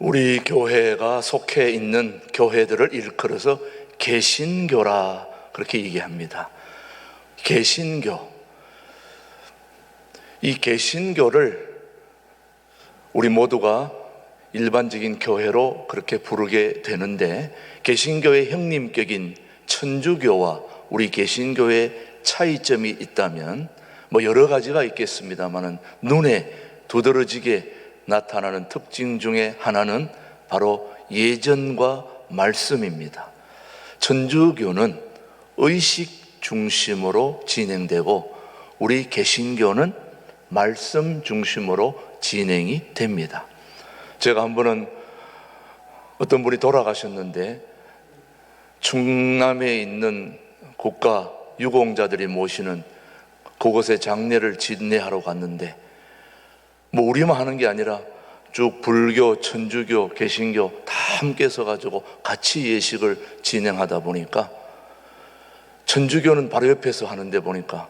우리 교회가 속해 있는 교회들을 일컬어서 개신교라 그렇게 얘기합니다. 개신교. 이 개신교를 우리 모두가 일반적인 교회로 그렇게 부르게 되는데, 개신교의 형님격인 천주교와 우리 개신교의 차이점이 있다면 여러 가지가 있겠습니다만은 눈에 두드러지게 나타나는 특징 중에 하나는 바로 예전과 말씀입니다. 천주교는 의식 중심으로 진행되고 우리 개신교는 말씀 중심으로 진행이 됩니다. 제가 한 번은 어떤 분이 돌아가셨는데 충남에 있는 국가 유공자들이 모시는 그곳에 장례를 진례하러 갔는데 우리만 하는 게 아니라 쭉 불교, 천주교, 개신교 다 함께 서가지고 같이 예식을 진행하다 보니까 천주교는 바로 옆에서 하는데 보니까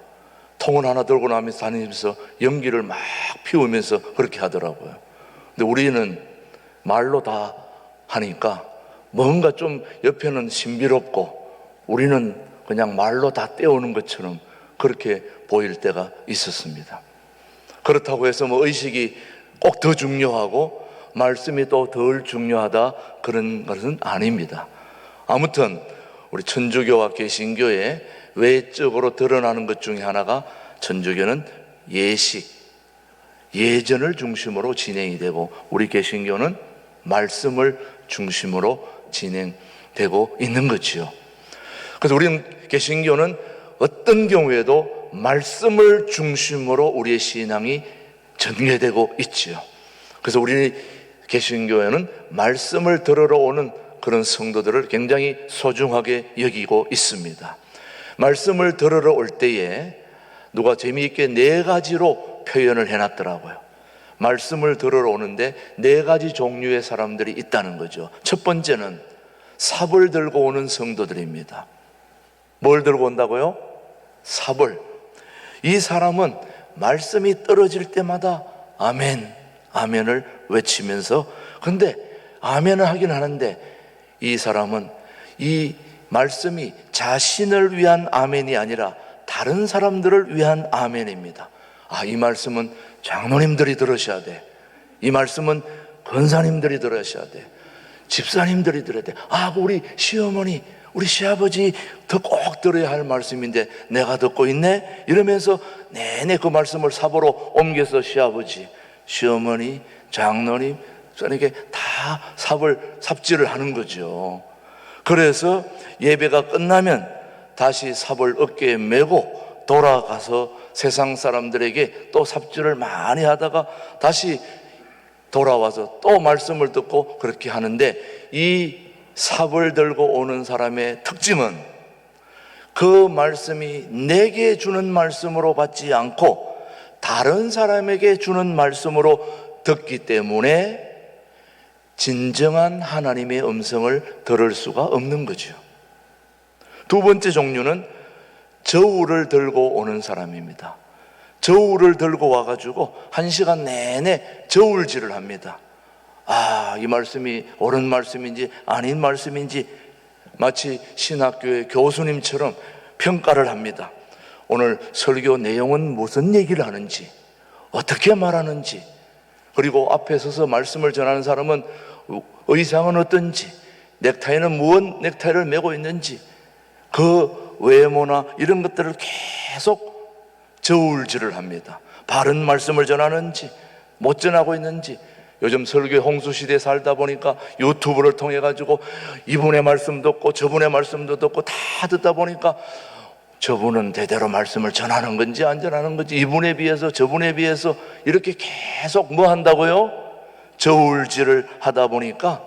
통을 하나 들고 나면서 다니면서 연기를 막 피우면서 그렇게 하더라고요. 근데 우리는 말로 다 하니까 뭔가 좀 옆에는 신비롭고 우리는 그냥 말로 다 떼우는 것처럼 그렇게 보일 때가 있었습니다. 그렇다고 해서 의식이 꼭 더 중요하고 말씀이 또 덜 중요하다 그런 것은 아닙니다. 아무튼 우리 천주교와 개신교의 외적으로 드러나는 것 중에 하나가 천주교는 예식, 예전을 중심으로 진행이 되고 우리 개신교는 말씀을 중심으로 진행되고 있는 거지요. 그래서 우리는 개신교는 어떤 경우에도 말씀을 중심으로 우리의 신앙이 전개되고 있지요. 그래서 우리 개신교회는 말씀을 들으러 오는 그런 성도들을 굉장히 소중하게 여기고 있습니다. 말씀을 들으러 올 때에 누가 재미있게 4가지로 표현을 해놨더라고요. 말씀을 들으러 오는데 4가지 종류의 사람들이 있다는 거죠. 첫 번째는 삽을 들고 오는 성도들입니다. 뭘 들고 온다고요? 삽을. 이 사람은 말씀이 떨어질 때마다 아멘, 아멘을 외치면서, 근데 아멘을 하긴 하는데 이 사람은 이 말씀이 자신을 위한 아멘이 아니라 다른 사람들을 위한 아멘입니다. 이 말씀은 장로님들이 들으셔야 돼. 이 말씀은 권사님들이 들으셔야 돼. 집사님들이 들어야 돼. 우리 시어머니, 우리 시아버지 더 꼭 들어야 할 말씀인데 내가 듣고 있네? 이러면서 내내 그 말씀을 삽으로 옮겨서 시아버지, 시어머니, 장로님, 저에게 다 삽질을 하는 거죠. 그래서 예배가 끝나면 다시 삽을 어깨에 메고 돌아가서 세상 사람들에게 또 삽질을 많이 하다가 다시 돌아와서 또 말씀을 듣고 그렇게 하는데, 이 삽을 들고 오는 사람의 특징은 그 말씀이 내게 주는 말씀으로 받지 않고 다른 사람에게 주는 말씀으로 듣기 때문에 진정한 하나님의 음성을 들을 수가 없는 거죠. 두 번째 종류는 저울을 들고 오는 사람입니다. 저울을 들고 와가지고 1시간 내내 저울질을 합니다. 이 말씀이 옳은 말씀인지 아닌 말씀인지 마치 신학교의 교수님처럼 평가를 합니다. 오늘 설교 내용은 무슨 얘기를 하는지, 어떻게 말하는지, 그리고 앞에 서서 말씀을 전하는 사람은 의상은 어떤지, 넥타이는 무슨 넥타이를 메고 있는지, 그 외모나 이런 것들을 계속 저울질을 합니다. 바른 말씀을 전하는지 못 전하고 있는지. 요즘 설교 홍수시대에 살다 보니까 유튜브를 통해 가지고 이분의 말씀도 듣고 저분의 말씀도 듣고 다 듣다 보니까 저분은 대대로 말씀을 전하는 건지 안 전하는 건지, 이분에 비해서 저분에 비해서 이렇게 계속 뭐 한다고요? 저울질을 하다 보니까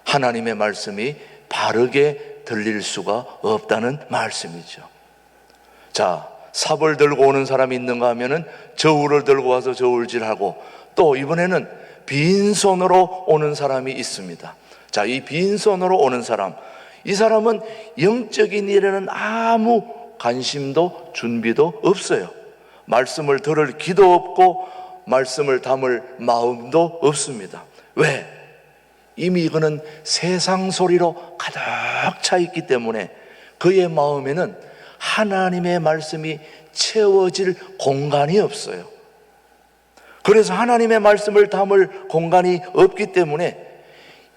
하나님의 말씀이 바르게 들릴 수가 없다는 말씀이죠. 자, 삽을 들고 오는 사람이 있는가 하면은 저울을 들고 와서 저울질하고, 또 이번에는 빈손으로 오는 사람이 있습니다. 자, 이 빈손으로 오는 사람, 이 사람은 영적인 일에는 아무 관심도 준비도 없어요. 말씀을 들을 기도 없고 말씀을 담을 마음도 없습니다. 왜? 이미 그는 세상 소리로 가득 차 있기 때문에 그의 마음에는 하나님의 말씀이 채워질 공간이 없어요. 그래서 하나님의 말씀을 담을 공간이 없기 때문에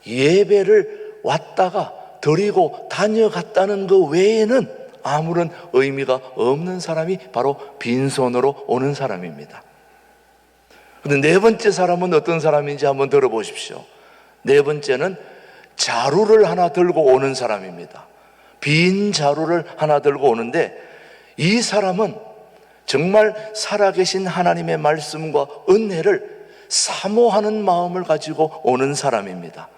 예배를 왔다가 드리고 다녀갔다는 그 외에는 아무런 의미가 없는 사람이 바로 빈손으로 오는 사람입니다. 그런데 네 번째 사람은 어떤 사람인지 한번 들어보십시오. 네 번째는 자루를 하나 들고 오는 사람입니다. 빈 자루를 하나 들고 오는데, 이 사람은 정말 살아계신 하나님의 말씀과 은혜를 사모하는 마음을 가지고 오는 사람입니다.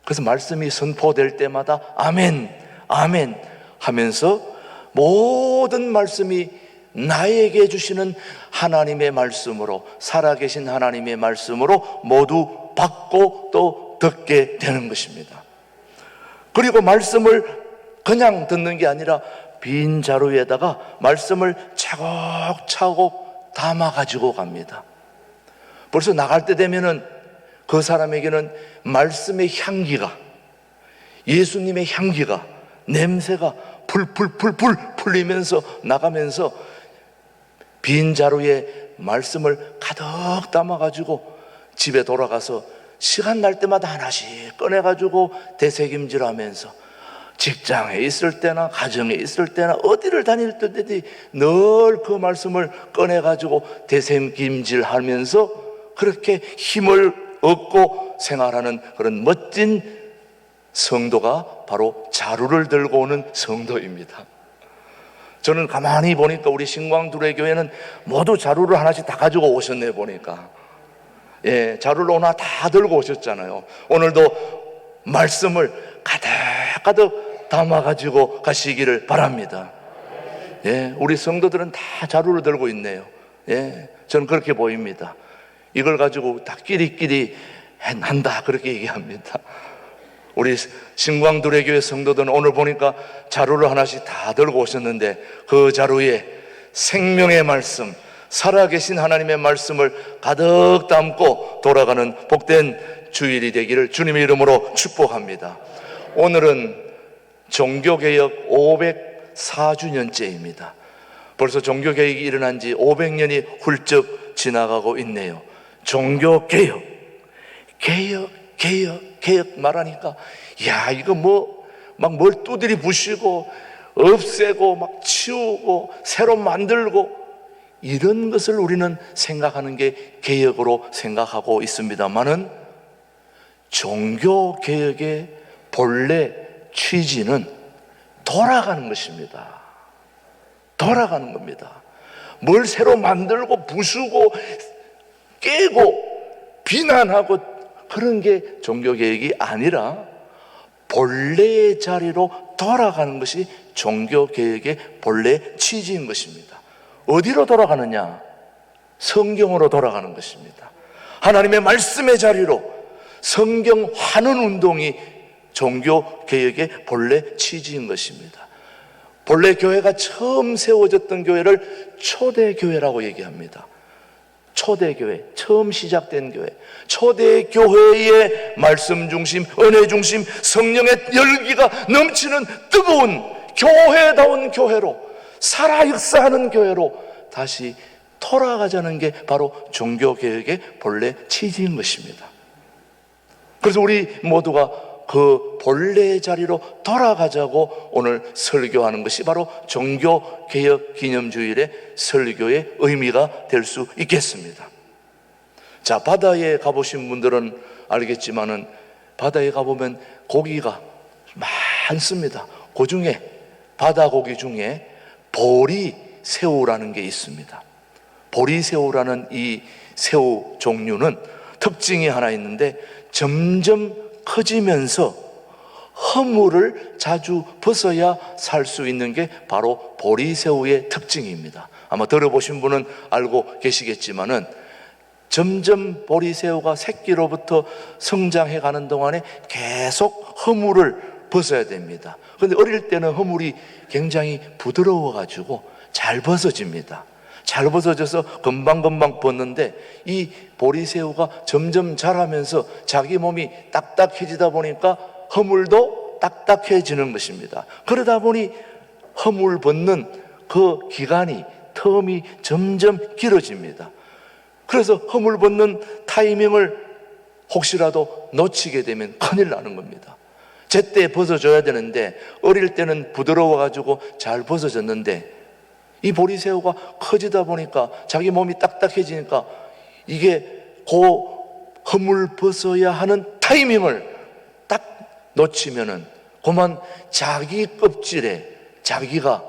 그래서 말씀이 선포될 때마다 아멘, 아멘 하면서 모든 말씀이 나에게 주시는 하나님의 말씀으로, 살아계신 하나님의 말씀으로 모두 받고 또 듣게 되는 것입니다. 그리고 말씀을 그냥 듣는 게 아니라 빈 자루에다가 말씀을 차곡차곡 담아 가지고 갑니다. 벌써 나갈 때 되면은 그 사람에게는 말씀의 향기가, 예수님의 향기가, 냄새가 풀풀풀풀 풀리면서 나가면서 빈 자루에 말씀을 가득 담아가지고 집에 돌아가서 시간 날 때마다 하나씩 꺼내가지고 되새김질하면서 직장에 있을 때나 가정에 있을 때나 어디를 다닐 때든지 늘 그 말씀을 꺼내가지고 되새김질하면서 그렇게 힘을 얻고 생활하는 그런 멋진 성도가 바로 자루를 들고 오는 성도입니다. 저는 가만히 보니까 우리 신광두레교회는 모두 자루를 하나씩 다 가지고 오셨네 보니까. 예, 자루를 오나 다 들고 오셨잖아요. 오늘도 말씀을 가득가득 담아가지고 가시기를 바랍니다. 예, 우리 성도들은 다 자루를 들고 있네요. 예, 저는 그렇게 보입니다. 이걸 가지고 다 끼리끼리 한다 그렇게 얘기합니다. 우리 신광두레교회 성도들은 오늘 보니까 자루를 하나씩 다 들고 오셨는데 그 자루에 생명의 말씀, 살아계신 하나님의 말씀을 가득 담고 돌아가는 복된 주일이 되기를 주님의 이름으로 축복합니다. 오늘은 종교개혁 504주년째입니다. 벌써 종교개혁이 일어난 지 500년이 훌쩍 지나가고 있네요. 종교개혁, 개혁 말하니까 야 이거 막 뭘 두드리 부시고 없애고 막 치우고 새로 만들고 이런 것을 우리는 생각하는 게 개혁으로 생각하고 있습니다만은 종교개혁의 본래 취지는 돌아가는 것입니다. 돌아가는 겁니다. 뭘 새로 만들고 부수고 깨고 비난하고 그런 게 종교개혁이 아니라 본래의 자리로 돌아가는 것이 종교개혁의 본래 취지인 것입니다. 어디로 돌아가느냐? 성경으로 돌아가는 것입니다. 하나님의 말씀의 자리로 성경 환원 운동이 종교개혁의 본래 취지인 것입니다. 본래 교회가 처음 세워졌던 교회를 초대교회라고 얘기합니다. 초대교회, 처음 시작된 교회, 초대교회의 말씀 중심, 은혜 중심, 성령의 열기가 넘치는 뜨거운 교회다운 교회로, 살아 역사하는 교회로 다시 돌아가자는 게 바로 종교개혁의 본래 취지인 것입니다. 그래서 우리 모두가 그 본래의 자리로 돌아가자고 오늘 설교하는 것이 바로 종교개혁 기념주일의 설교의 의미가 될 수 있겠습니다. 자, 바다에 가보신 분들은 알겠지만은 바다에 가보면 고기가 많습니다. 그 중에 바다 고기 중에 보리새우라는 게 있습니다. 보리새우라는 이 새우 종류는 특징이 하나 있는데 점점 커지면서 허물을 자주 벗어야 살 수 있는 게 바로 보리새우의 특징입니다. 아마 들어보신 분은 알고 계시겠지만은 점점 보리새우가 새끼로부터 성장해 가는 동안에 계속 허물을 벗어야 됩니다. 그런데 어릴 때는 허물이 굉장히 부드러워 가지고 잘 벗어집니다. 잘 벗어져서 금방금방 벗는데, 이 보리새우가 점점 자라면서 자기 몸이 딱딱해지다 보니까 허물도 딱딱해지는 것입니다. 그러다 보니 허물 벗는 그 기간이, 텀이 점점 길어집니다. 그래서 허물 벗는 타이밍을 혹시라도 놓치게 되면 큰일 나는 겁니다. 제때 벗어줘야 되는데, 어릴 때는 부드러워가지고 잘 벗어졌는데, 이 보리새우가 커지다 보니까 자기 몸이 딱딱해지니까 이게 허물 벗어야 하는 타이밍을 딱 놓치면은 그만 자기 껍질에 자기가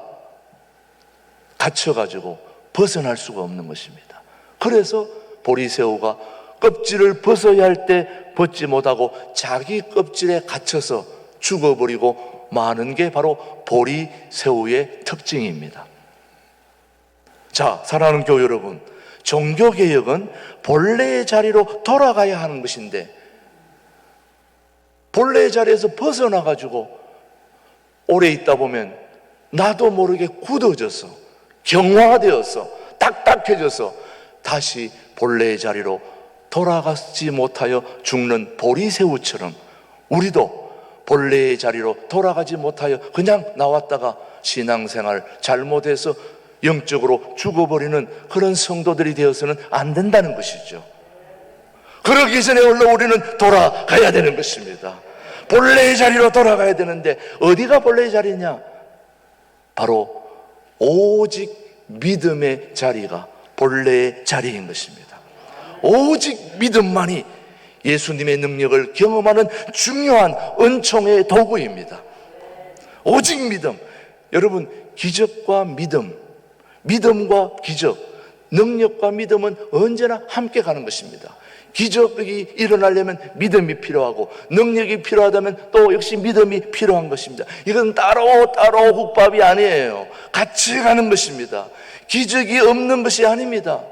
갇혀가지고 벗어날 수가 없는 것입니다. 그래서 보리새우가 껍질을 벗어야 할 때 벗지 못하고 자기 껍질에 갇혀서 죽어버리고 마는 게 바로 보리새우의 특징입니다. 자, 사랑하는 교회 여러분, 종교개혁은 본래의 자리로 돌아가야 하는 것인데, 본래의 자리에서 벗어나가지고 오래 있다 보면 나도 모르게 굳어져서, 경화되어서, 딱딱해져서 다시 본래의 자리로 돌아가지 못하여 죽는 보리새우처럼 우리도 본래의 자리로 돌아가지 못하여 그냥 나왔다가 신앙생활 잘못해서 영적으로 죽어버리는 그런 성도들이 되어서는 안 된다는 것이죠. 그러기 전에 얼른 우리는 돌아가야 되는 것입니다. 본래의 자리로 돌아가야 되는데, 어디가 본래의 자리냐? 바로 오직 믿음의 자리가 본래의 자리인 것입니다. 오직 믿음만이 예수님의 능력을 경험하는 중요한 은총의 도구입니다. 오직 믿음. 여러분, 기적과 믿음, 믿음과 기적, 능력과 믿음은 언제나 함께 가는 것입니다. 기적이 일어나려면 믿음이 필요하고, 능력이 필요하다면 또 역시 믿음이 필요한 것입니다. 이건 따로 국밥이 아니에요. 같이 가는 것입니다. 기적이 없는 것이 아닙니다.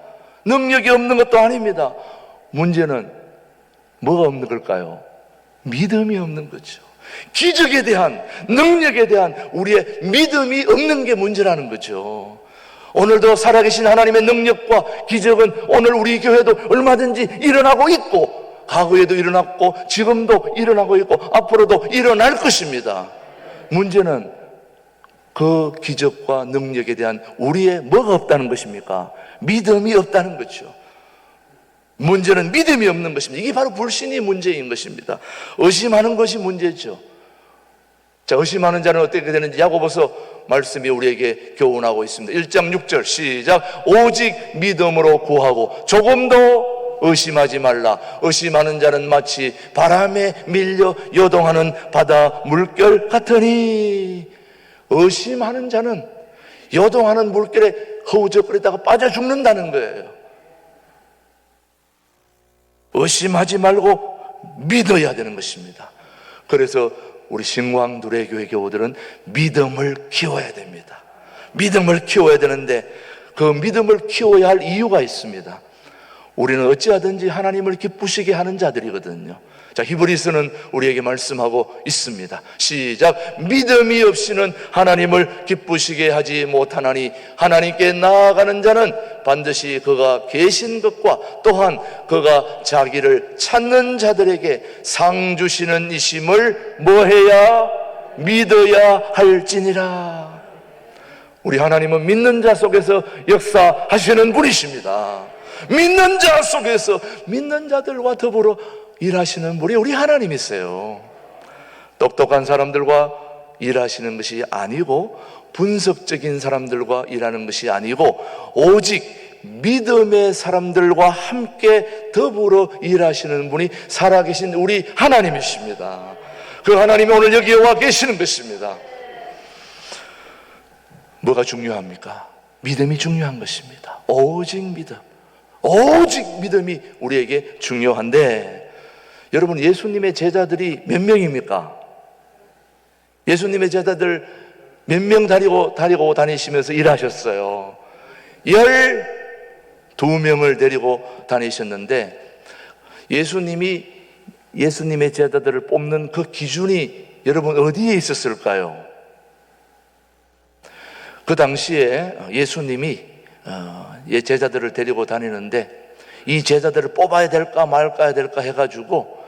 능력이 없는 것도 아닙니다. 문제는 뭐가 없는 걸까요? 믿음이 없는 거죠. 기적에 대한, 능력에 대한 우리의 믿음이 없는 게 문제라는 거죠. 오늘도 살아계신 하나님의 능력과 기적은 오늘 우리 교회도 얼마든지 일어나고 있고, 과거에도 일어났고 지금도 일어나고 있고 앞으로도 일어날 것입니다. 문제는 그 기적과 능력에 대한 우리의 뭐가 없다는 것입니까? 믿음이 없다는 거죠. 문제는 믿음이 없는 것입니다. 이게 바로 불신이 문제인 것입니다. 의심하는 것이 문제죠. 자, 의심하는 자는 어떻게 되는지 야고보서 말씀이 우리에게 교훈하고 있습니다. 1장 6절 시작. 오직 믿음으로 구하고 조금도 의심하지 말라. 의심하는 자는 마치 바람에 밀려 요동하는 바다 물결 같으니. 의심하는 자는 요동하는 물결에 허우적거리다가 빠져 죽는다는 거예요. 의심하지 말고 믿어야 되는 것입니다. 그래서 우리 신광두레 교회 교우들은 믿음을 키워야 됩니다. 믿음을 키워야 되는데, 그 믿음을 키워야 할 이유가 있습니다. 우리는 어찌하든지 하나님을 기쁘시게 하는 자들이거든요. 자, 히브리서는 우리에게 말씀하고 있습니다. 시작. 믿음이 없이는 하나님을 기쁘시게 하지 못하나니 하나님께 나아가는 자는 반드시 그가 계신 것과 또한 그가 자기를 찾는 자들에게 상 주시는 이심을 뭐해야? 믿어야 할지니라. 우리 하나님은 믿는 자 속에서 역사하시는 분이십니다. 믿는 자 속에서 믿는 자들과 더불어 일하시는 분이 우리 하나님이세요. 똑똑한 사람들과 일하시는 것이 아니고, 분석적인 사람들과 일하는 것이 아니고, 오직 믿음의 사람들과 함께 더불어 일하시는 분이 살아계신 우리 하나님이십니다. 그 하나님이 오늘 여기에 와 계시는 것입니다. 뭐가 중요합니까? 믿음이 중요한 것입니다. 오직 믿음, 오직 믿음이 우리에게 중요한데, 여러분, 예수님의 제자들이 몇 명입니까? 예수님의 제자들 몇 명 다니고 다니시면서 일하셨어요? 12명을 데리고 다니셨는데, 예수님의 제자들을 뽑는 그 기준이 여러분 어디에 있었을까요? 그 당시에 예수님이 제자들을 데리고 다니는데 이 제자들을 뽑아야 될까 말까야 될까 해가지고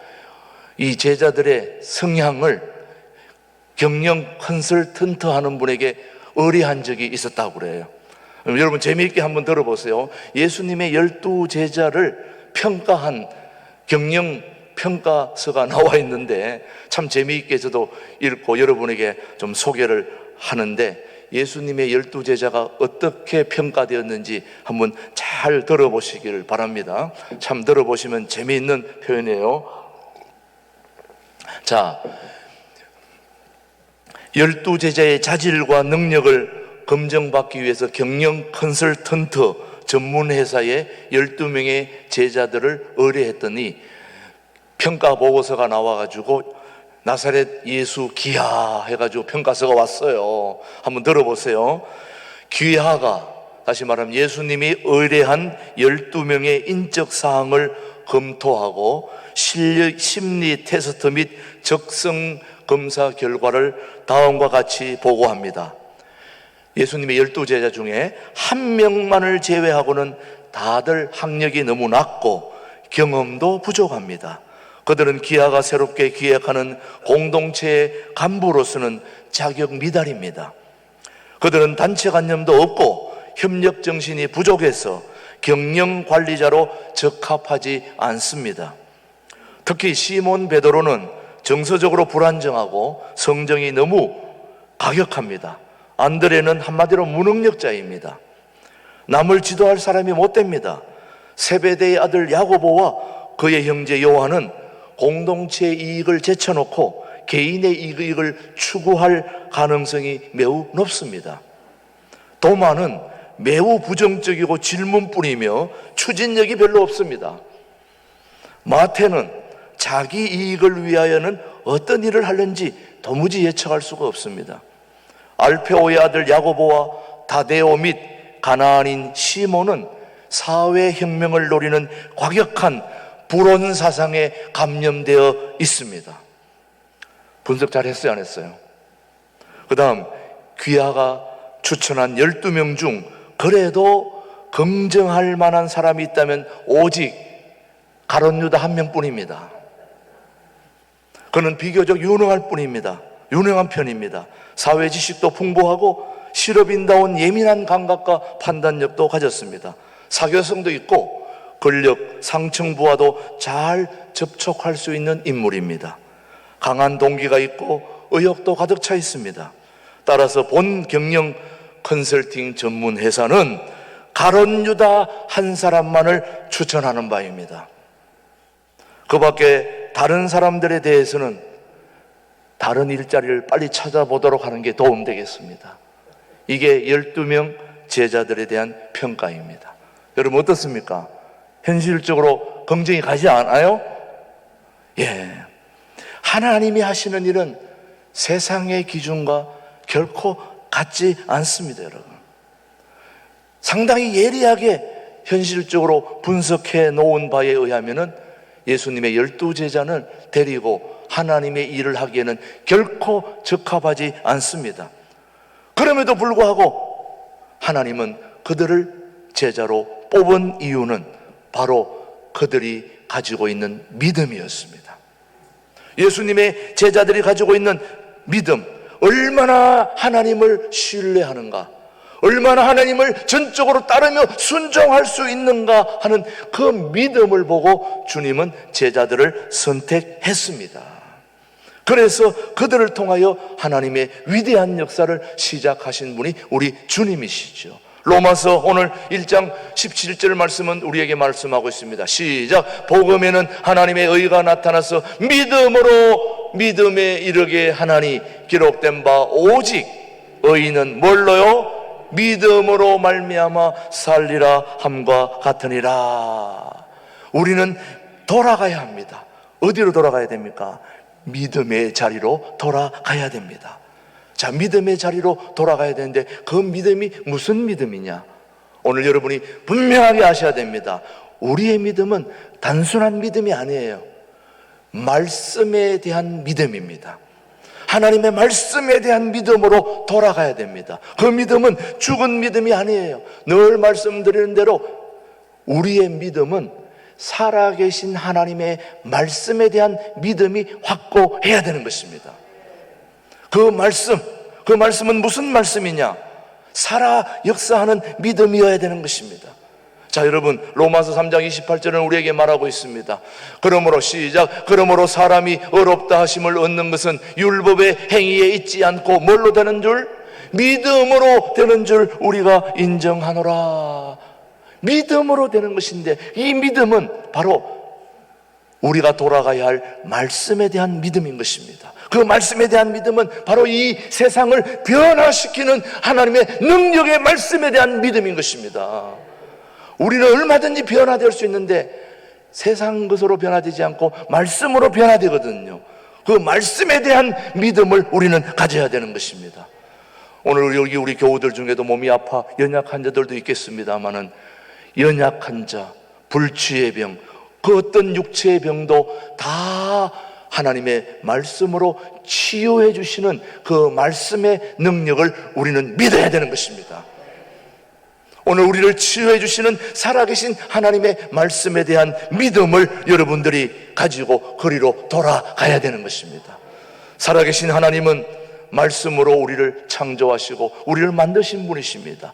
이 제자들의 성향을 경영 컨설턴트 하는 분에게 의뢰한 적이 있었다고 그래요. 여러분 재미있게 한번 들어보세요. 예수님의 12제자를 평가한 경영 평가서가 나와 있는데 참 재미있게 저도 읽고 여러분에게 좀 소개를 하는데, 예수님의 12제자가 어떻게 평가되었는지 한번 잘 들어보시기를 바랍니다. 참 들어보시면 재미있는 표현이에요. 자, 12제자의 자질과 능력을 검증받기 위해서 경영 컨설턴트 전문회사에 12명의 제자들을 의뢰했더니 평가 보고서가 나와가지고 나사렛 예수 귀하 해가지고 평가서가 왔어요. 한번 들어보세요. 귀하가, 다시 말하면 예수님이 의뢰한 12명의 인적 사항을 검토하고 실력 심리 테스트 및 적성 검사 결과를 다음과 같이 보고합니다. 예수님의 12제자 중에 한 명만을 제외하고는 다들 학력이 너무 낮고 경험도 부족합니다. 그들은 귀하가 새롭게 기획하는 공동체의 간부로서는 자격 미달입니다. 그들은 단체관념도 없고 협력 정신이 부족해서 경영 관리자로 적합하지 않습니다. 특히 시몬 베드로는 정서적으로 불안정하고 성정이 너무 가격합니다. 안드레는 한마디로 무능력자입니다. 남을 지도할 사람이 못 됩니다. 세베대의 아들 야고보와 그의 형제 요한은 공동체의 이익을 제쳐놓고 개인의 이익을 추구할 가능성이 매우 높습니다. 도마는 매우 부정적이고 질문뿐이며 추진력이 별로 없습니다. 마태는 자기 이익을 위하여는 어떤 일을 하는지 도무지 예측할 수가 없습니다. 알페오의 아들 야고보와 다데오 및 가나안인 시몬은 사회혁명을 노리는 과격한 불온 사상에 감염되어 있습니다. 분석 잘 했어요, 안 했어요? 그 다음 귀하가 추천한 12명 중 그래도 긍정할 만한 사람이 있다면 오직 가룟 유다 한 명뿐입니다. 그는 비교적 유능한 편입니다. 사회 지식도 풍부하고 실업인다운 예민한 감각과 판단력도 가졌습니다. 사교성도 있고 권력, 상층부와도 잘 접촉할 수 있는 인물입니다. 강한 동기가 있고 의욕도 가득 차 있습니다. 따라서 본 경영 컨설팅 전문 회사는 가룟 유다 한 사람만을 추천하는 바입니다. 그 밖에 다른 사람들에 대해서는 다른 일자리를 빨리 찾아보도록 하는 게 도움되겠습니다. 이게 12명 제자들에 대한 평가입니다. 여러분 어떻습니까? 현실적으로 검증이 가지 않아요? 예. 하나님이 하시는 일은 세상의 기준과 결코 같지 않습니다, 여러분. 상당히 예리하게 현실적으로 분석해 놓은 바에 의하면은 예수님의 12제자는 데리고 하나님의 일을 하기에는 결코 적합하지 않습니다. 그럼에도 불구하고 하나님은 그들을 제자로 뽑은 이유는 바로 그들이 가지고 있는 믿음이었습니다. 예수님의 제자들이 가지고 있는 믿음, 얼마나 하나님을 신뢰하는가, 얼마나 하나님을 전적으로 따르며 순종할 수 있는가 하는 그 믿음을 보고 주님은 제자들을 선택했습니다. 그래서 그들을 통하여 하나님의 위대한 역사를 시작하신 분이 우리 주님이시죠. 로마서 오늘 1장 17절 말씀은 우리에게 말씀하고 있습니다. 시작. 복음에는 하나님의 의가 나타나서 믿음으로 믿음에 이르게 하나니 기록된 바 오직 의인은 뭘로요? 믿음으로 말미암아 살리라 함과 같으니라. 우리는 돌아가야 합니다. 어디로 돌아가야 됩니까? 믿음의 자리로 돌아가야 됩니다. 자, 믿음의 자리로 돌아가야 되는데 그 믿음이 무슨 믿음이냐? 오늘 여러분이 분명하게 아셔야 됩니다. 우리의 믿음은 단순한 믿음이 아니에요. 말씀에 대한 믿음입니다. 하나님의 말씀에 대한 믿음으로 돌아가야 됩니다. 그 믿음은 죽은 믿음이 아니에요. 늘 말씀드리는 대로 우리의 믿음은 살아계신 하나님의 말씀에 대한 믿음이 확고해야 되는 것입니다. 그 말씀은 무슨 말씀이냐? 살아 역사하는 믿음이어야 되는 것입니다. 자, 여러분, 로마서 3장 28절은 우리에게 말하고 있습니다. 그러므로 시작. 그러므로 사람이 의롭다 하심을 얻는 것은 율법의 행위에 있지 않고 뭘로 되는 줄? 믿음으로 되는 줄 우리가 인정하노라. 믿음으로 되는 것인데, 이 믿음은 바로 우리가 돌아가야 할 말씀에 대한 믿음인 것입니다. 그 말씀에 대한 믿음은 바로 이 세상을 변화시키는 하나님의 능력의 말씀에 대한 믿음인 것입니다. 우리는 얼마든지 변화될 수 있는데 세상 것으로 변화되지 않고 말씀으로 변화되거든요. 그 말씀에 대한 믿음을 우리는 가져야 되는 것입니다. 오늘 여기 우리 교우들 중에도 몸이 아파 연약한 자들도 있겠습니다마는 연약한 자, 불치의 병, 그 어떤 육체의 병도 다 하나님의 말씀으로 치유해 주시는 그 말씀의 능력을 우리는 믿어야 되는 것입니다. 오늘 우리를 치유해 주시는 살아계신 하나님의 말씀에 대한 믿음을 여러분들이 가지고 거리로 돌아가야 되는 것입니다. 살아계신 하나님은 말씀으로 우리를 창조하시고 우리를 만드신 분이십니다.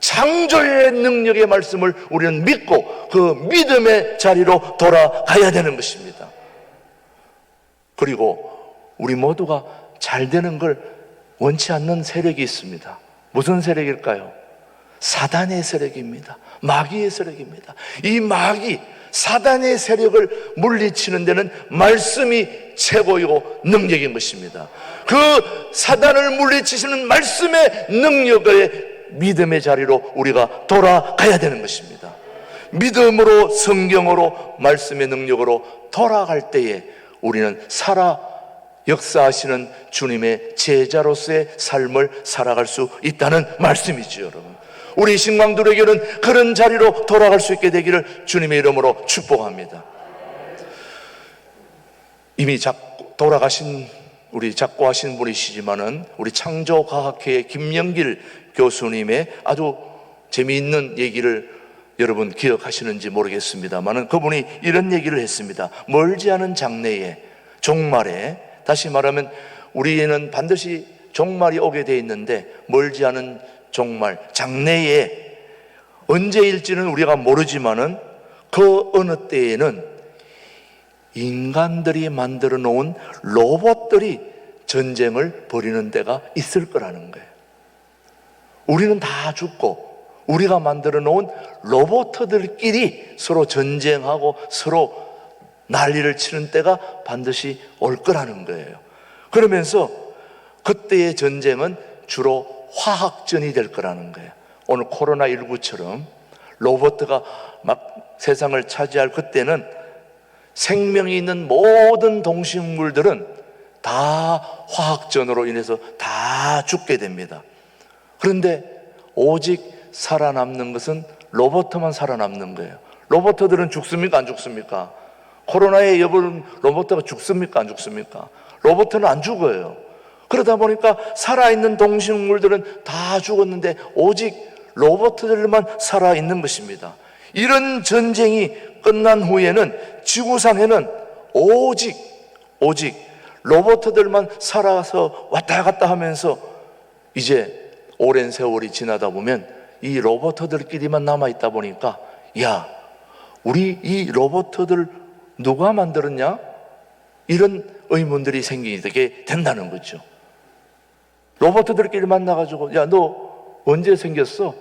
창조의 능력의 말씀을 우리는 믿고 그 믿음의 자리로 돌아가야 되는 것입니다. 그리고 우리 모두가 잘 되는 걸 원치 않는 세력이 있습니다. 무슨 세력일까요? 사단의 세력입니다. 마귀의 세력입니다. 이 마귀, 사단의 세력을 물리치는 데는 말씀이 최고이고 능력인 것입니다. 그 사단을 물리치시는 말씀의 능력의 믿음의 자리로 우리가 돌아가야 되는 것입니다. 믿음으로, 성경으로, 말씀의 능력으로 돌아갈 때에 우리는 살아 역사하시는 주님의 제자로서의 삶을 살아갈 수 있다는 말씀이죠, 여러분. 우리 신광들에게는 그런 자리로 돌아갈 수 있게 되기를 주님의 이름으로 축복합니다. 이미 돌아가신 우리 작고하신 분이시지만은 우리 창조과학회의 김영길 교수님의 아주 재미있는 얘기를 여러분 기억하시는지 모르겠습니다만은 그분이 이런 얘기를 했습니다. 멀지 않은 장래에, 종말에, 다시 말하면 우리는 반드시 종말이 오게 돼 있는데 멀지 않은 종말, 장래에 언제일지는 우리가 모르지만은 그 어느 때에는 인간들이 만들어 놓은 로봇들이 전쟁을 벌이는 때가 있을 거라는 거예요. 우리는 다 죽고 우리가 만들어 놓은 로봇들끼리 서로 전쟁하고 서로 난리를 치는 때가 반드시 올 거라는 거예요. 그러면서 그때의 전쟁은 주로 화학전이 될 거라는 거예요. 오늘 코로나19처럼 로봇가 막 세상을 차지할 그때는 생명이 있는 모든 동식물들은 다 화학전으로 인해서 다 죽게 됩니다. 그런데 오직 살아남는 것은 로봇만 살아남는 거예요. 로봇들은 죽습니까? 안 죽습니까? 코로나에 여벌 로봇가 죽습니까? 안 죽습니까? 로봇은 안 죽어요. 그러다 보니까 살아있는 동식물들은 다 죽었는데 오직 로봇들만 살아있는 것입니다. 이런 전쟁이 끝난 후에는 지구상에는 오직 로봇들만 살아서 왔다 갔다 하면서 이제 오랜 세월이 지나다 보면 이 로봇들끼리만 남아있다 보니까 야, 우리 이 로봇들 누가 만들었냐? 이런 의문들이 생기게 된다는 거죠. 로봇들끼리 만나가지고 야, 너 언제 생겼어?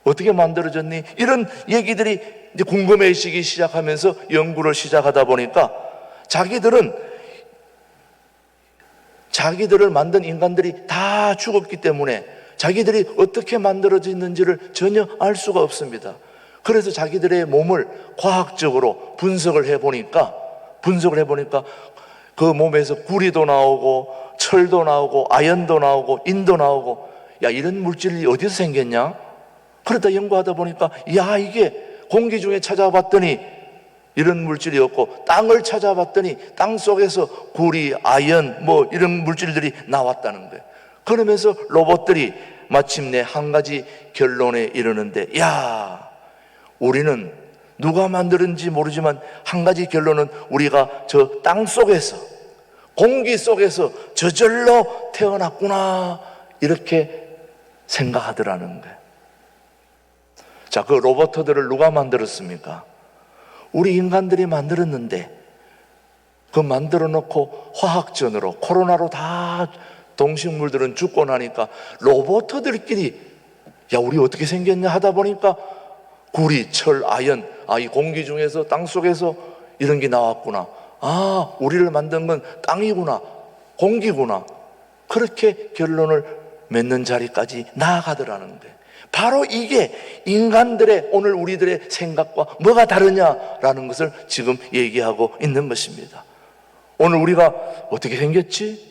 어떻게 만들어졌니? 이런 얘기들이 이제 궁금해지기 시작하면서 연구를 시작하다 보니까 자기들을 만든 인간들이 다 죽었기 때문에 자기들이 어떻게 만들어졌는지를 전혀 알 수가 없습니다. 그래서 자기들의 몸을 과학적으로 분석을 해보니까 그 몸에서 구리도 나오고 철도 나오고 아연도 나오고 인도 나오고 야, 이런 물질이 어디서 생겼냐? 그러다 연구하다 보니까 야, 이게 공기 중에 찾아봤더니 이런 물질이 없고 땅을 찾아봤더니 땅 속에서 구리, 아연 뭐 이런 물질들이 나왔다는 거예요. 그러면서 로봇들이 마침내 한 가지 결론에 이르는데, 야, 우리는 누가 만들었는지 모르지만 한 가지 결론은 우리가 저 땅 속에서, 공기 속에서 저절로 태어났구나, 이렇게 생각하더라는 거예요. 자, 그 로봇들을 누가 만들었습니까? 우리 인간들이 만들었는데, 그 만들어 놓고 화학전으로, 코로나로 다 동식물들은 죽고 나니까 로봇들끼리, 야, 우리 어떻게 생겼냐 하다 보니까 구리, 철, 아연, 이 공기 중에서, 땅 속에서 이런 게 나왔구나. 우리를 만든 건 땅이구나, 공기구나. 그렇게 결론을 맺는 자리까지 나아가더라는 거예요. 바로 이게 인간들의, 오늘 우리들의 생각과 뭐가 다르냐라는 것을 지금 얘기하고 있는 것입니다. 오늘 우리가 어떻게 생겼지?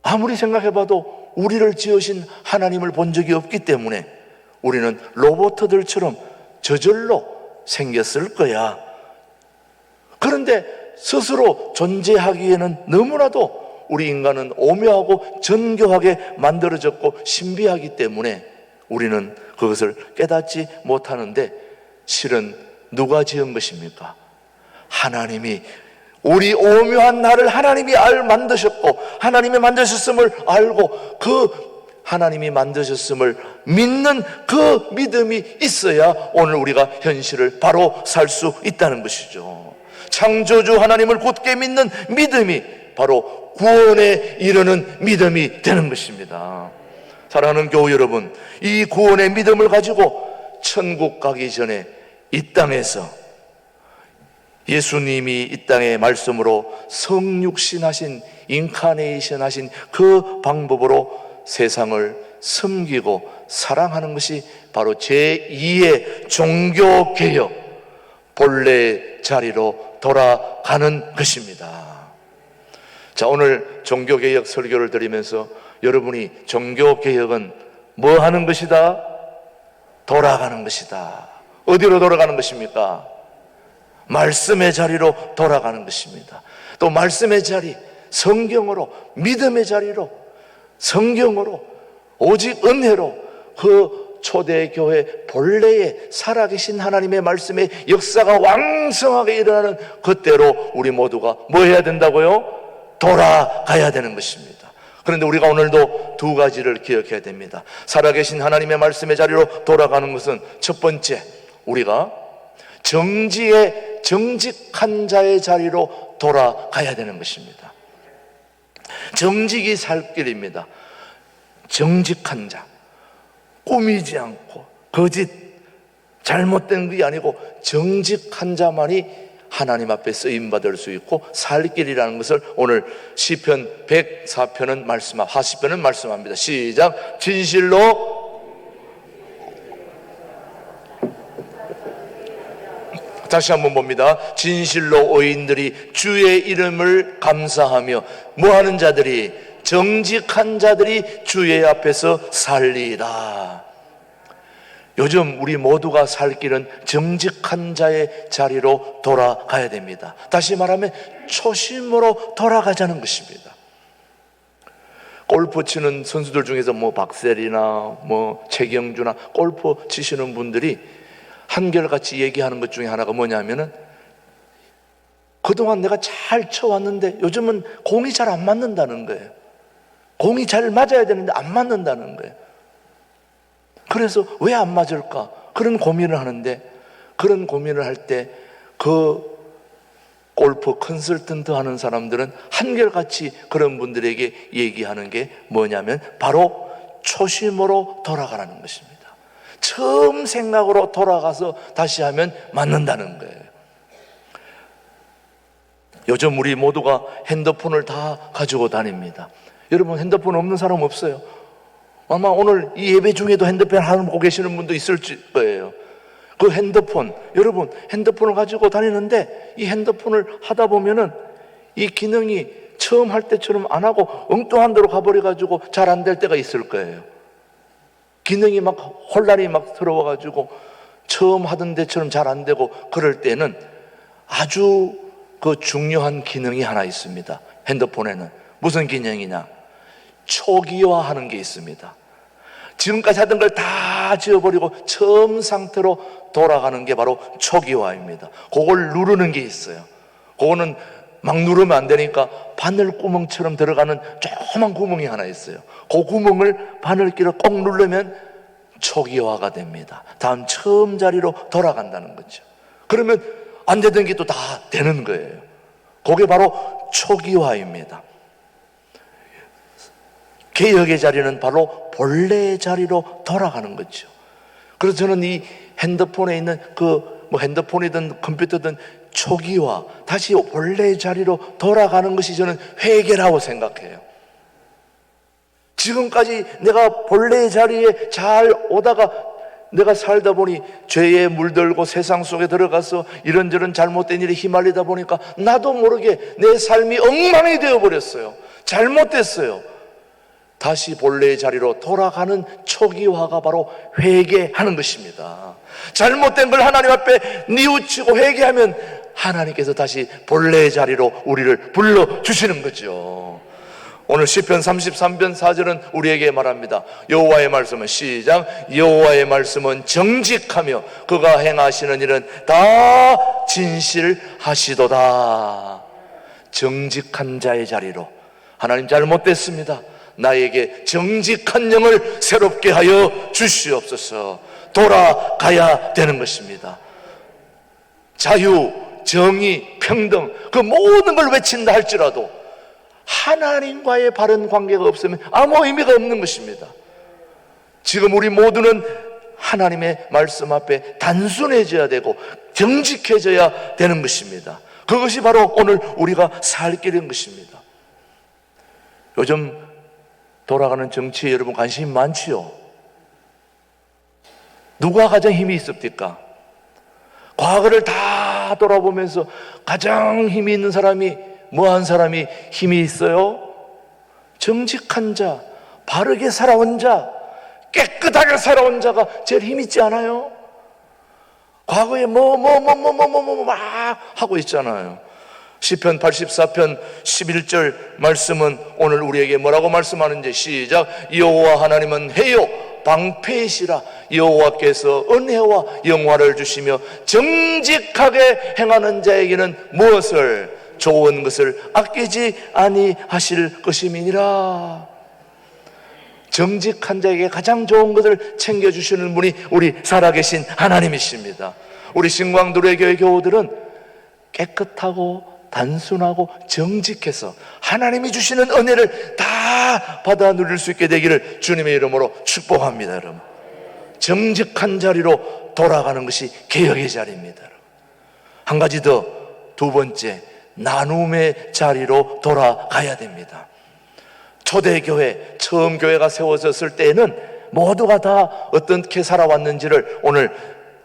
아무리 생각해봐도 우리를 지으신 하나님을 본 적이 없기 때문에 우리는 로봇들처럼 저절로 생겼을 거야. 그런데 스스로 존재하기에는 너무나도 우리 인간은 오묘하고 정교하게 만들어졌고 신비하기 때문에 우리는 그것을 깨닫지 못하는데, 실은 누가 지은 것입니까? 하나님이, 우리 오묘한 나를 하나님이 만드셨고, 하나님이 만드셨음을 알고 그 하나님이 만드셨음을 믿는 그 믿음이 있어야 오늘 우리가 현실을 바로 살 수 있다는 것이죠. 창조주 하나님을 굳게 믿는 믿음이 바로 구원에 이르는 믿음이 되는 것입니다. 사랑하는 교우 여러분, 이 구원의 믿음을 가지고 천국 가기 전에 이 땅에서 예수님이 이 땅의 말씀으로 성육신 하신, 인카네이션 하신 그 방법으로 세상을 섬기고 사랑하는 것이 바로 제2의 종교개혁, 본래 자리로 돌아가는 것입니다. 자, 오늘 종교개혁 설교를 드리면서 여러분이 종교개혁은 뭐 하는 것이다? 돌아가는 것이다. 어디로 돌아가는 것입니까? 말씀의 자리로 돌아가는 것입니다. 또 말씀의 자리, 성경으로, 믿음의 자리로, 성경으로, 오직 은혜로 그 초대교회 본래의 살아계신 하나님의 말씀의 역사가 왕성하게 일어나는 그때로 우리 모두가 뭐 해야 된다고요? 돌아가야 되는 것입니다. 그런데 우리가 오늘도 두 가지를 기억해야 됩니다. 살아계신 하나님의 말씀의 자리로 돌아가는 것은 첫 번째, 우리가 정지의 정직한 자의 자리로 돌아가야 되는 것입니다. 정직이 살 길입니다. 정직한 자, 꾸미지 않고 거짓, 잘못된 것이 아니고 정직한 자만이 하나님 앞에 쓰임받을 수 있고 살 길이라는 것을 오늘 시편 104편은 하시편은 말씀합니다. 시작. 진실로, 다시 한번 봅니다. 진실로 의인들이 주의 이름을 감사하며 뭐하는 자들이? 정직한 자들이 주의 앞에서 살리라. 요즘 우리 모두가 살 길은 정직한 자의 자리로 돌아가야 됩니다. 다시 말하면 초심으로 돌아가자는 것입니다. 골프 치는 선수들 중에서 박셀이나 최경주나 골프 치시는 분들이 한결같이 얘기하는 것 중에 하나가 뭐냐면은, 그동안 내가 잘 쳐왔는데 요즘은 공이 잘 안 맞는다는 거예요. 공이 잘 맞아야 되는데 안 맞는다는 거예요. 그래서 왜 안 맞을까? 그런 고민을 하는데, 그런 고민을 할 때 그 골프 컨설턴트 하는 사람들은 한결같이 그런 분들에게 얘기하는 게 뭐냐면 바로 초심으로 돌아가라는 것입니다. 처음 생각으로 돌아가서 다시 하면 맞는다는 거예요. 요즘 우리 모두가 핸드폰을 다 가지고 다닙니다. 여러분, 핸드폰 없는 사람 없어요. 아마 오늘 이 예배 중에도 핸드폰 하나 보고 계시는 분도 있을 거예요. 그 핸드폰, 여러분 핸드폰을 가지고 다니는데 이 핸드폰을 하다 보면은 이 기능이 처음 할 때처럼 안 하고 엉뚱한 데로 가버려가지고 잘 안 될 때가 있을 거예요. 기능이 막 혼란이 막 들어와가지고 처음 하던 데처럼 잘 안 되고 그럴 때는 아주 그 중요한 기능이 하나 있습니다. 핸드폰에는 무슨 기능이냐? 초기화하는 게 있습니다. 지금까지 하던 걸 다 지워버리고 처음 상태로 돌아가는 게 바로 초기화입니다. 그걸 누르는 게 있어요. 그거는 막 누르면 안 되니까 바늘구멍처럼 들어가는 조그만 구멍이 하나 있어요. 그 구멍을 바늘기로 꼭 누르면 초기화가 됩니다. 다음 처음 자리로 돌아간다는 거죠. 그러면 안 되던 게 또 다 되는 거예요. 그게 바로 초기화입니다. 개혁의 자리는 바로 본래의 자리로 돌아가는 거죠. 그래서 저는 이 핸드폰에 있는 핸드폰이든 컴퓨터든 초기화, 다시 본래의 자리로 돌아가는 것이 저는 회개라고 생각해요. 지금까지 내가 본래의 자리에 잘 오다가 내가 살다 보니 죄에 물들고 세상 속에 들어가서 이런저런 잘못된 일에 휘말리다 보니까 나도 모르게 내 삶이 엉망이 되어버렸어요. 잘못됐어요. 다시 본래의 자리로 돌아가는 초기화가 바로 회개하는 것입니다. 잘못된 걸 하나님 앞에 뉘우치고 회개하면 하나님께서 다시 본래의 자리로 우리를 불러주시는 거죠. 오늘 시편 33편 4절은 우리에게 말합니다. 여호와의 말씀은 시작. 여호와의 말씀은 정직하며 그가 행하시는 일은 다 진실하시도다. 정직한 자의 자리로, 하나님 잘못됐습니다, 나에게 정직한 영을 새롭게 하여 주시옵소서. 돌아가야 되는 것입니다. 자유, 정의, 평등, 그 모든 걸 외친다 할지라도 하나님과의 바른 관계가 없으면 아무 의미가 없는 것입니다. 지금 우리 모두는 하나님의 말씀 앞에 단순해져야 되고 정직해져야 되는 것입니다. 그것이 바로 오늘 우리가 살 길인 것입니다. 요즘 돌아가는 정치에 여러분 관심이 많지요? 누가 가장 힘이 있습니까? 과거를 다 돌아보면서 가장 힘이 있는 사람이, 뭐한 사람이 힘이 있어요? 정직한 자, 바르게 살아온 자, 깨끗하게 살아온 자가 제일 힘 있지 않아요? 과거에 막 하고 있잖아요. 시편 84편 11절 말씀은 오늘 우리에게 뭐라고 말씀하는지 시작. 여호와 하나님은 해요 방패이시라. 여호와께서 은혜와 영화를 주시며 정직하게 행하는 자에게는 무엇을, 좋은 것을 아끼지 아니하실 것임이니라. 정직한 자에게 가장 좋은 것을 챙겨주시는 분이 우리 살아계신 하나님이십니다. 우리 신광두레교회 교우들은 깨끗하고 단순하고 정직해서 하나님이 주시는 은혜를 다 받아 누릴 수 있게 되기를 주님의 이름으로 축복합니다. 여러분, 정직한 자리로 돌아가는 것이 개혁의 자리입니다. 한 가지 더, 두 번째, 나눔의 자리로 돌아가야 됩니다. 초대교회, 처음 교회가 세워졌을 때에는 모두가 다 어떻게 살아왔는지를 오늘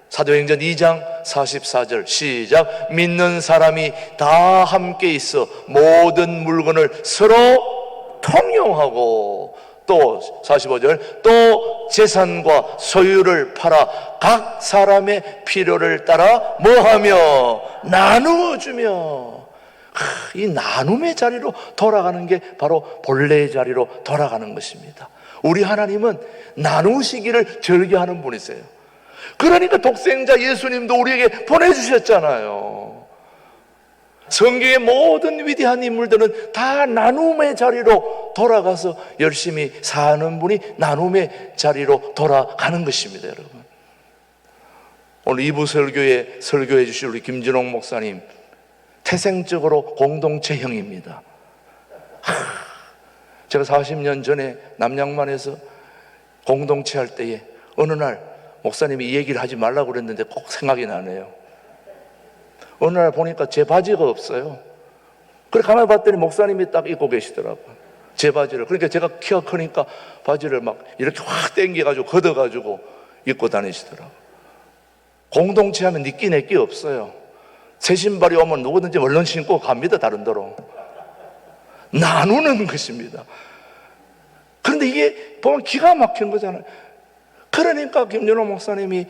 사도행전 2장 44절 시작. 믿는 사람이 다 함께 있어 모든 물건을 서로 통용하고, 또 45절, 또 재산과 소유를 팔아 각 사람의 필요를 따라 뭐하며 나누어 주며. 이 나눔의 자리로 돌아가는 게 바로 본래의 자리로 돌아가는 것입니다. 우리 하나님은 나누시기를 즐겨하는 분이세요. 그러니까 독생자 예수님도 우리에게 보내주셨잖아요. 성경의 모든 위대한 인물들은 다 나눔의 자리로 돌아가서 열심히 사는 분이 나눔의 자리로 돌아가는 것입니다. 여러분, 오늘 2부 설교에 설교해 주실 우리 김진홍 목사님, 태생적으로 공동체형입니다. 제가 40년 전에 남양만에서 공동체 할 때에 어느 날 목사님이 이 얘기를 하지 말라고 그랬는데 꼭 생각이 나네요. 어느 날 보니까 제 바지가 없어요. 그래 가만히 봤더니 목사님이 딱 입고 계시더라고요, 제 바지를. 그러니까 제가 키가 크니까 바지를 막 이렇게 확 당겨가지고 걷어가지고 입고 다니시더라고요. 공동체 하면 니끼 내끼 없어요. 새 신발이 오면 누구든지 얼른 신고 갑니다, 다른 데로. 나누는 것입니다. 그런데 이게 보면 기가 막힌 거잖아요. 그러니까 김준호 목사님이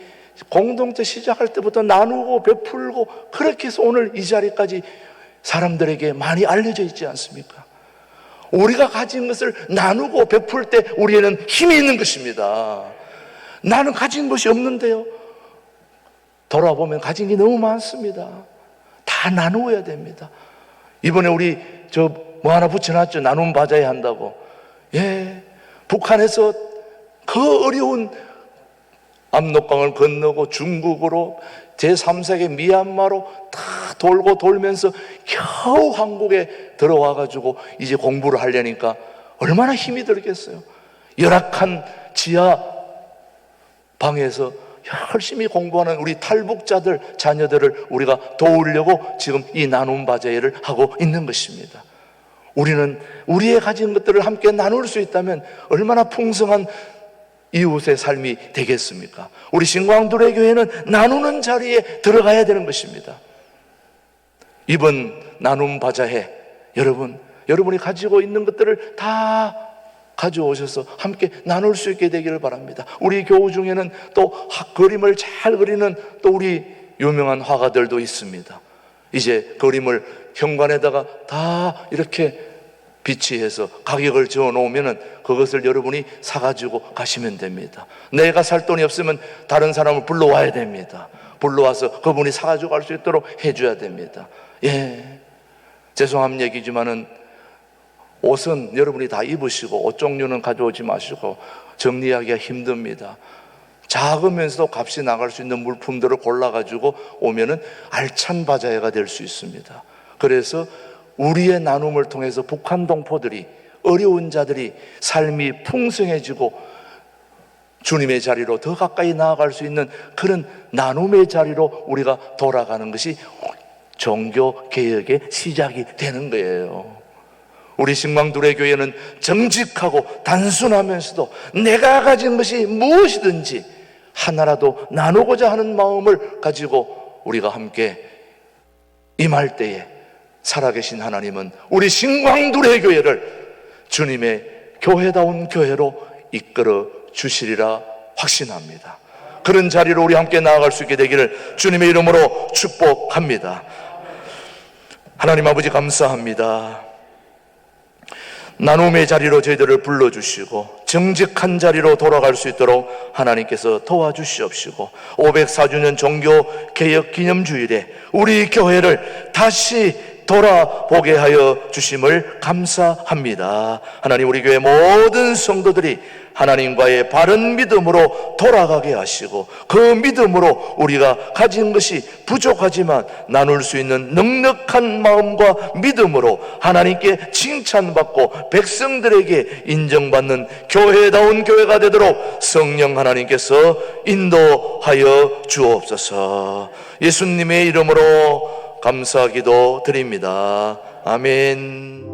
공동체 시작할 때부터 나누고 베풀고 그렇게 해서 오늘 이 자리까지 사람들에게 많이 알려져 있지 않습니까? 우리가 가진 것을 나누고 베풀 때 우리에는 힘이 있는 것입니다. 나는 가진 것이 없는데요. 돌아보면 가진 게 너무 많습니다. 다 나누어야 됩니다. 이번에 우리 뭐 하나 붙여놨죠. 나눔 바자회 한다고. 북한에서 그 어려운 압록강을 건너고 중국으로 제3세계 미얀마로 다 돌고 돌면서 겨우 한국에 들어와가지고 이제 공부를 하려니까 얼마나 힘이 들겠어요. 열악한 지하 방에서 열심히 공부하는 우리 탈북자들 자녀들을 우리가 도우려고 지금 이 나눔 바자회를 하고 있는 것입니다. 우리는 우리의 가진 것들을 함께 나눌 수 있다면 얼마나 풍성한 이웃의 삶이 되겠습니까? 우리 신광두레 교회는 나누는 자리에 들어가야 되는 것입니다. 이번 나눔 바자회, 여러분이 가지고 있는 것들을 다 가져오셔서 함께 나눌 수 있게 되기를 바랍니다. 우리 교우 중에는 또 그림을 잘 그리는 또 우리 유명한 화가들도 있습니다. 이제 그림을 현관에다가 다 이렇게 비치해서 가격을 지어 놓으면 그것을 여러분이 사가지고 가시면 됩니다. 내가 살 돈이 없으면 다른 사람을 불러와야 됩니다. 불러와서 그분이 사가지고 갈 수 있도록 해줘야 됩니다. 죄송한 얘기지만은 옷은 여러분이 다 입으시고 옷 종류는 가져오지 마시고 정리하기가 힘듭니다. 작으면서도 값이 나갈 수 있는 물품들을 골라가지고 오면은 알찬 바자회가 될 수 있습니다. 그래서 우리의 나눔을 통해서 북한 동포들이, 어려운 자들이 삶이 풍성해지고 주님의 자리로 더 가까이 나아갈 수 있는 그런 나눔의 자리로 우리가 돌아가는 것이 종교 개혁의 시작이 되는 거예요. 우리 신광두레 교회는 정직하고 단순하면서도 내가 가진 것이 무엇이든지 하나라도 나누고자 하는 마음을 가지고 우리가 함께 임할 때에 살아계신 하나님은 우리 신광두레 교회를 주님의 교회다운 교회로 이끌어 주시리라 확신합니다. 그런 자리로 우리 함께 나아갈 수 있게 되기를 주님의 이름으로 축복합니다. 하나님 아버지 감사합니다. 나눔의 자리로 저희들을 불러주시고 정직한 자리로 돌아갈 수 있도록 하나님께서 도와주시옵시고 504주년 종교개혁기념주일에 우리 교회를 다시 돌아보게 하여 주심을 감사합니다. 하나님, 우리 교회 모든 성도들이 하나님과의 바른 믿음으로 돌아가게 하시고 그 믿음으로 우리가 가진 것이 부족하지만 나눌 수 있는 넉넉한 마음과 믿음으로 하나님께 칭찬받고 백성들에게 인정받는 교회다운 교회가 되도록 성령 하나님께서 인도하여 주옵소서. 예수님의 이름으로 감사기도 드립니다. 아멘.